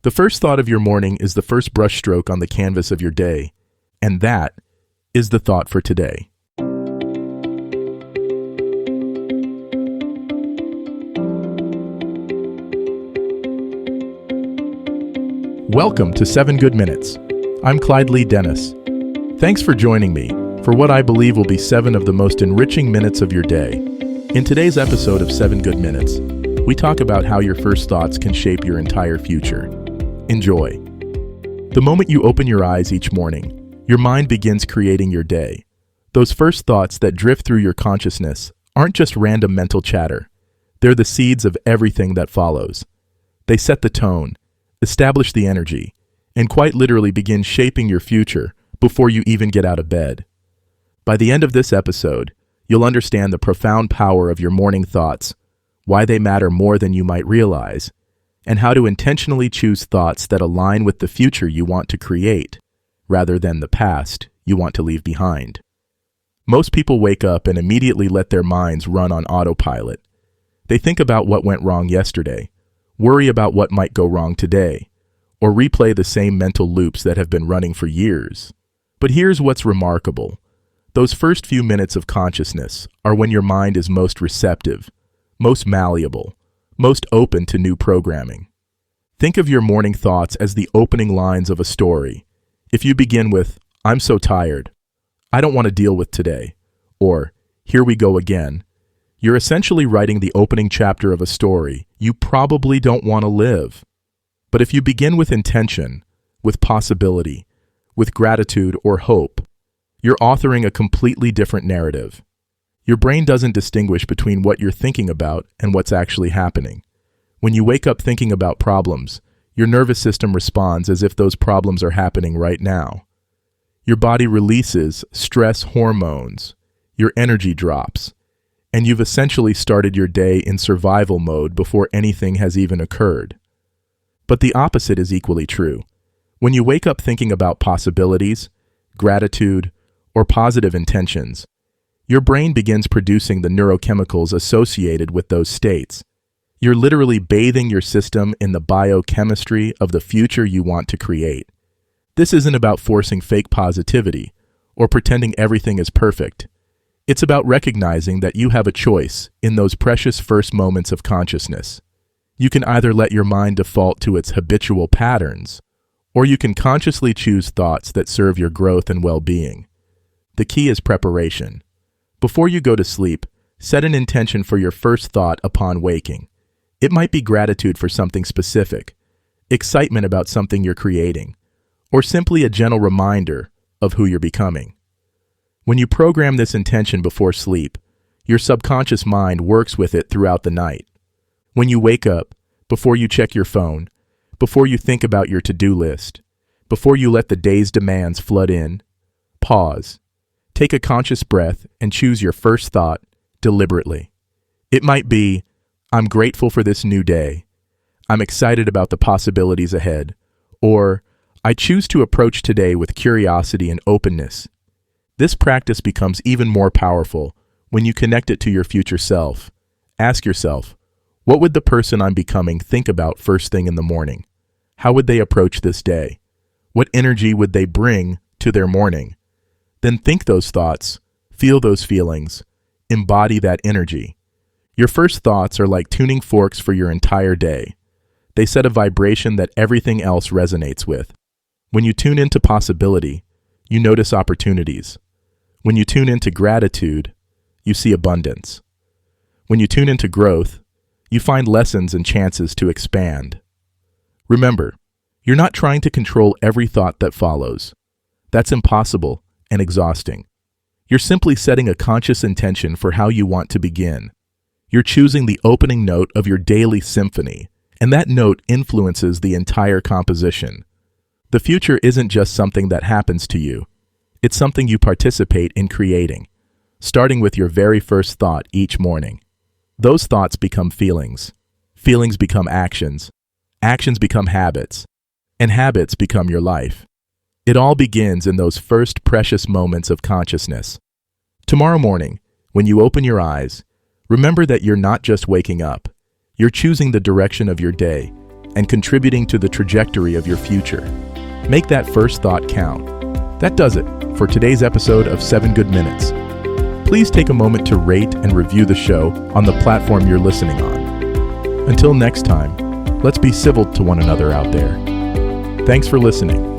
The first thought of your morning is the first brushstroke on the canvas of your day, and that is the thought for today. Welcome to 7 Good Minutes. I'm Clyde Lee Dennis. Thanks for joining me for what I believe will be 7 of the most enriching minutes of your day. In today's episode of 7 Good Minutes, we talk about how your first thoughts can shape your entire future. Enjoy. The moment you open your eyes each morning, your mind begins creating your day. Those first thoughts that drift through your consciousness aren't just random mental chatter. They're the seeds of everything that follows. They set the tone, establish the energy, and quite literally begin shaping your future before you even get out of bed. By the end of this episode, you'll understand the profound power of your morning thoughts, why they matter more than you might realize, and how to intentionally choose thoughts that align with the future you want to create, rather than the past you want to leave behind. Most people wake up and immediately let their minds run on autopilot. They think about what went wrong yesterday, worry about what might go wrong today, or replay the same mental loops that have been running for years. But here's what's remarkable. Those first few minutes of consciousness are when your mind is most receptive, most malleable, most open to new programming. Think of your morning thoughts as the opening lines of a story. If you begin with, "I'm so tired, I don't want to deal with today," or "Here we go again," you're essentially writing the opening chapter of a story you probably don't want to live. But if you begin with intention, with possibility, with gratitude or hope, you're authoring a completely different narrative. Your brain doesn't distinguish between what you're thinking about and what's actually happening. When you wake up thinking about problems, your nervous system responds as if those problems are happening right now. Your body releases stress hormones, your energy drops, and you've essentially started your day in survival mode before anything has even occurred. But the opposite is equally true. When you wake up thinking about possibilities, gratitude, or positive intentions, your brain begins producing the neurochemicals associated with those states. You're literally bathing your system in the biochemistry of the future you want to create. This isn't about forcing fake positivity or pretending everything is perfect. It's about recognizing that you have a choice in those precious first moments of consciousness. You can either let your mind default to its habitual patterns, or you can consciously choose thoughts that serve your growth and well-being. The key is preparation. Before you go to sleep, set an intention for your first thought upon waking. It might be gratitude for something specific, excitement about something you're creating, or simply a gentle reminder of who you're becoming. When you program this intention before sleep, your subconscious mind works with it throughout the night. When you wake up, before you check your phone, before you think about your to-do list, before you let the day's demands flood in, pause. Take a conscious breath and choose your first thought deliberately. It might be, "I'm grateful for this new day," "I'm excited about the possibilities ahead," or "I choose to approach today with curiosity and openness." This practice becomes even more powerful when you connect it to your future self. Ask yourself, what would the person I'm becoming think about first thing in the morning? How would they approach this day? What energy would they bring to their morning? Then think those thoughts, feel those feelings, embody that energy. Your first thoughts are like tuning forks for your entire day. They set a vibration that everything else resonates with. When you tune into possibility, you notice opportunities. When you tune into gratitude, you see abundance. When you tune into growth, you find lessons and chances to expand. Remember, you're not trying to control every thought that follows. That's impossible and exhausting. You're simply setting a conscious intention for how you want to begin. You're choosing the opening note of your daily symphony, and that note influences the entire composition. The future isn't just something that happens to you. It's something you participate in creating, starting with your very first thought each morning. Those thoughts become feelings. Feelings become actions. Actions become habits. And habits become your life. It all begins in those first precious moments of consciousness. Tomorrow morning, when you open your eyes, remember that you're not just waking up. You're choosing the direction of your day, and contributing to the trajectory of your future. Make that first thought count. That does it for today's episode of 7 Good Minutes. Please take a moment to rate and review the show on the platform you're listening on. Until next time, let's be civil to one another out there. Thanks for listening.